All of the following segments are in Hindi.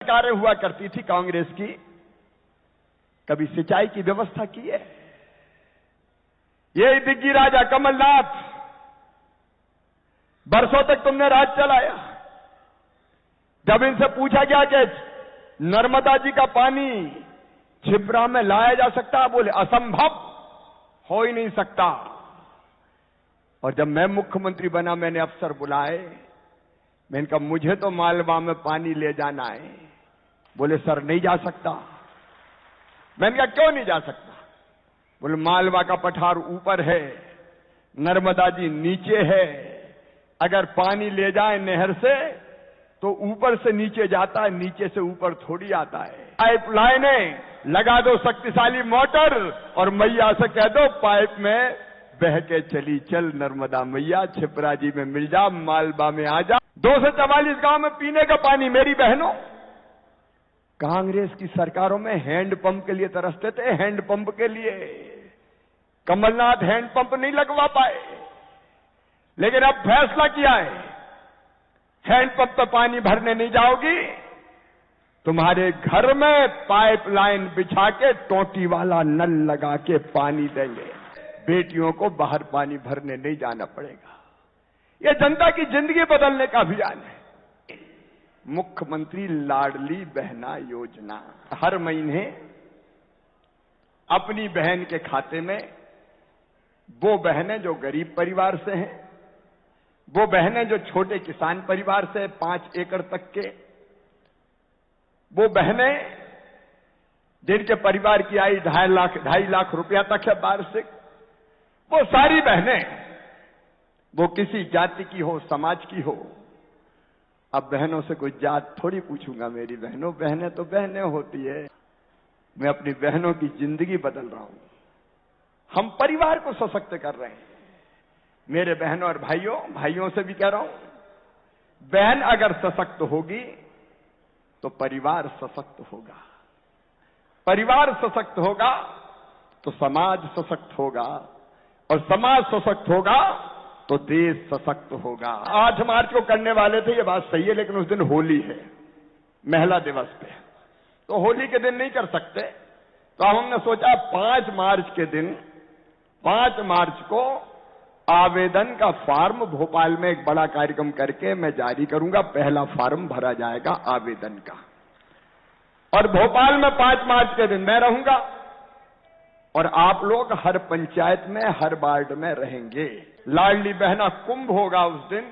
सरकारें हुआ करती थी कांग्रेस की, कभी सिंचाई की व्यवस्था की है? यही दिग्गी राजा कमलनाथ, बरसों तक तुमने राज चलाया। जब इनसे पूछा गया कि नर्मदा जी का पानी छिबरा में लाया जा सकता है, बोले असंभव, हो ही नहीं सकता। और जब मैं मुख्यमंत्री बना, मैंने अफसर बुलाए, मैंने कहा मुझे तो मालवा में पानी ले जाना है। बोले सर नहीं जा सकता। मैंने कहा क्यों नहीं जा सकता? बोले मालवा का पठार ऊपर है, नर्मदा जी नीचे है, अगर पानी ले जाए नहर से तो ऊपर से नीचे जाता है, नीचे से ऊपर थोड़ी आता है। पाइपलाइनें लगा दो शक्तिशाली मोटर और मैया से कह दो पाइप में बह के चली चल नर्मदा मैया, छिपरा जी में मिल जा, मालवा में आ जा। 244 गांव में पीने का पानी। मेरी बहनों, कांग्रेस की सरकारों में हैंडपंप के लिए तरसते थे, हैंडपंप के लिए। कमलनाथ हैंडपंप नहीं लगवा पाए, लेकिन अब फैसला किया है हैंडपंप पे पानी भरने नहीं जाओगी, तुम्हारे घर में पाइपलाइन बिछा के टोटी वाला नल लगा के पानी देंगे। बेटियों को बाहर पानी भरने नहीं जाना पड़ेगा। यह जनता की जिंदगी बदलने का अभियान है। मुख्यमंत्री लाडली बहना योजना, हर महीने अपनी बहन के खाते में, वो बहनें जो गरीब परिवार से हैं, वो बहनें जो छोटे किसान परिवार से 5 एकड़ तक के, वो बहनें जिनके परिवार की आय 2.5 लाख रुपया तक है वार्षिक, वो सारी बहनें, वो किसी जाति की हो, समाज की हो। अब बहनों से कोई जात थोड़ी पूछूंगा, मेरी बहनों, बहनें तो बहनें होती है। मैं अपनी बहनों की जिंदगी बदल रहा हूं, हम परिवार को सशक्त कर रहे हैं। मेरे बहनों और भाइयों से भी कह रहा हूं, बहन अगर सशक्त होगी तो परिवार सशक्त होगा, परिवार सशक्त होगा तो समाज सशक्त होगा, और समाज सशक्त होगा तो देश सशक्त होगा। 8 मार्च को करने वाले थे, ये बात सही है, लेकिन उस दिन होली है, महिला दिवस पे, तो होली के दिन नहीं कर सकते। तो हमने सोचा 5 मार्च के दिन, 5 मार्च को आवेदन का फॉर्म भोपाल में एक बड़ा कार्यक्रम करके मैं जारी करूंगा। पहला फॉर्म भरा जाएगा आवेदन का, और भोपाल में 5 मार्च के दिन मैं रहूंगा, और आप लोग हर पंचायत में, हर वार्ड में रहेंगे। लाडली बहना कुंभ होगा उस दिन,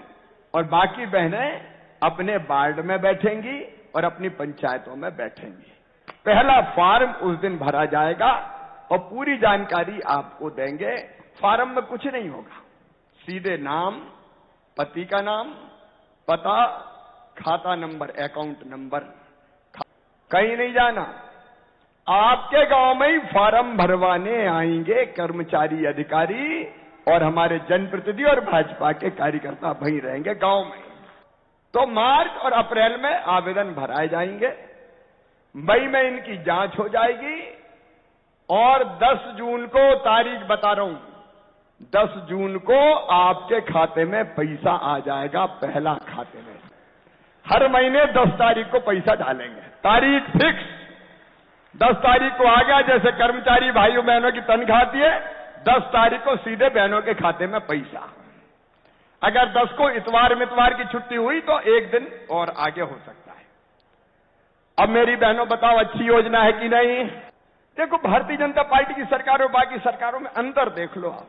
और बाकी बहनें अपने वार्ड में बैठेंगी और अपनी पंचायतों में बैठेंगी। पहला फॉर्म उस दिन भरा जाएगा और पूरी जानकारी आपको देंगे। फॉर्म में कुछ नहीं होगा, सीधे नाम, पति का नाम, पता, खाता नंबर, अकाउंट नंबर, कहीं नहीं जाना। आपके गांव में ही फॉर्म भरवाने आएंगे कर्मचारी, अधिकारी, और हमारे जनप्रतिनिधि और भाजपा के कार्यकर्ता वहीं रहेंगे गांव में। तो मार्च और अप्रैल में आवेदन भराए जाएंगे, मई में इनकी जांच हो जाएगी, और 10 जून को, तारीख बता रहा हूं, 10 जून को आपके खाते में पैसा आ जाएगा, पहला खाते में। हर महीने 10 तारीख को पैसा डालेंगे, तारीख फिक्स। 10 तारीख को आ गया, जैसे कर्मचारी भाइयों बहनों की तनख्वाह आती है, 10 तारीख को सीधे बहनों के खाते में पैसा। अगर 10 को इतवार मितवार की छुट्टी हुई तो 1 दिन और आगे हो सकता है। अब मेरी बहनों बताओ, अच्छी योजना है कि नहीं? देखो, भारतीय जनता पार्टी की सरकार और बाकी सरकारों में अंतर देख लो आप।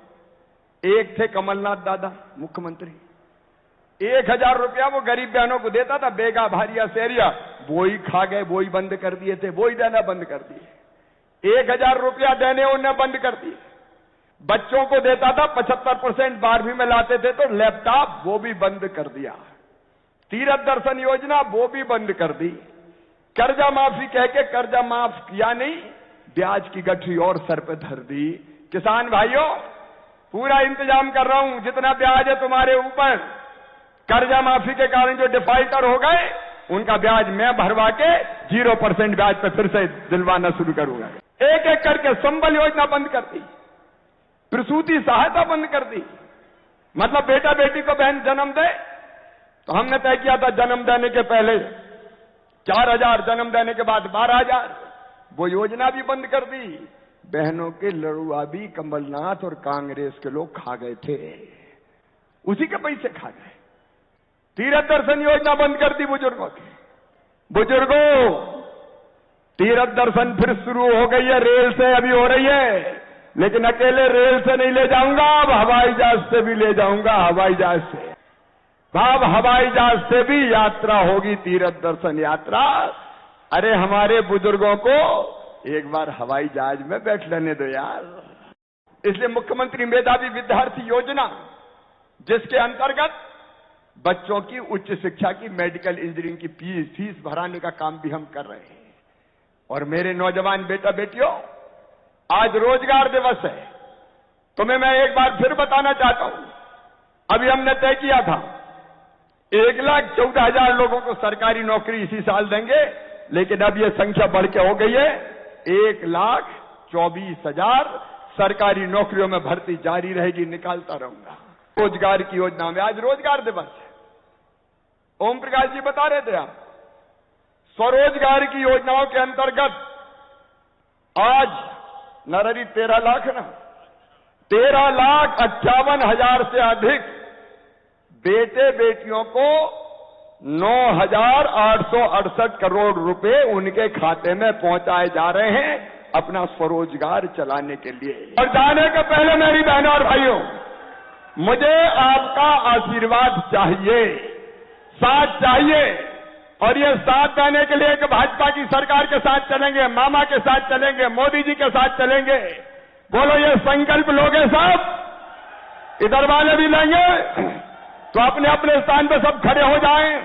एक थे कमलनाथ दादा मुख्यमंत्री, 1000 रुपया वो गरीब बहनों को देता था, बेगा भारिया सेरिया, वो ही खा गए, वो ही बंद कर दिए थे, वो ही देना बंद कर दिए। 1000 रुपया देने उन्हें बंद कर दिए। बच्चों को देता था 75% 12वीं में लाते थे तो लैपटॉप, वो भी बंद कर दिया। तीरथ दर्शन योजना वो भी बंद कर दी। कर्जा माफी कह के कर्जा माफ किया नहीं, ब्याज की गठरी और सर पे धर दी। किसान भाइयों, पूरा इंतजाम कर रहा हूं, जितना ब्याज है तुम्हारे ऊपर, कर्जा माफी के कारण जो डिफॉल्टर हो गए उनका ब्याज मैं भरवा के 0% ब्याज पे फिर से दिलवाना शुरू करूंगा। एक एक करके संबल योजना बंद कर दी, प्रसूति सहायता बंद कर दी। मतलब बेटा बेटी को बहन जन्म दे तो हमने तय किया था जन्म देने के पहले 4,000 जन्म देने के बाद 12,000, वो योजना भी बंद कर दी। बहनों के लड़ुआ भी कमलनाथ और कांग्रेस के लोग खा गए थे, उसी के पैसे खा गए। तीर्थ दर्शन योजना बंद कर दी बुजुर्गों की। बुजुर्गों, तीर्थ दर्शन फिर शुरू हो गई है, रेल से अभी हो रही है, लेकिन अकेले रेल से नहीं ले जाऊंगा, अब हवाई जहाज से भी ले जाऊंगा। हवाई जहाज से, अब हवाई जहाज से भी यात्रा होगी, तीर्थ दर्शन यात्रा। अरे हमारे बुजुर्गों को एक बार हवाई जहाज में बैठ लेने दो यार। इसलिए मुख्यमंत्री मेधावी विद्यार्थी योजना, जिसके अंतर्गत बच्चों की उच्च शिक्षा की, मेडिकल इंजीनियरिंग की फीस भराने का काम भी हम कर रहे हैं। और मेरे नौजवान बेटा बेटियों, आज रोजगार दिवस है, तुम्हें मैं एक बार फिर बताना चाहता हूं। अभी हमने तय किया था 1,14,000 लोगों को सरकारी नौकरी इसी साल देंगे, लेकिन अब यह संख्या बढ़ के हो गई है 1,24,000 सरकारी नौकरियों में भर्ती जारी रहेगी, निकालता रहूंगा। रोजगार की योजना में आज रोजगार दिवस है। ओम प्रकाश जी बता रहे थे, आप स्वरोजगार की योजनाओं के अंतर्गत आज नररी 13 लाख ना, 13,58,000 से अधिक बेटे बेटियों को 9,868 करोड़ रुपए उनके खाते में पहुंचाए जा रहे हैं अपना स्वरोजगार चलाने के लिए। और जाने के पहले मेरी बहनों और भाइयों, मुझे आपका आशीर्वाद चाहिए, साथ चाहिए। और ये साथ देने के लिए कि भाजपा की सरकार के साथ चलेंगे, मामा के साथ चलेंगे, मोदी जी के साथ चलेंगे। बोलो, ये संकल्प लोगे सब? इधर वाले भी लेंगे तो अपने अपने स्थान पे सब खड़े हो जाएं।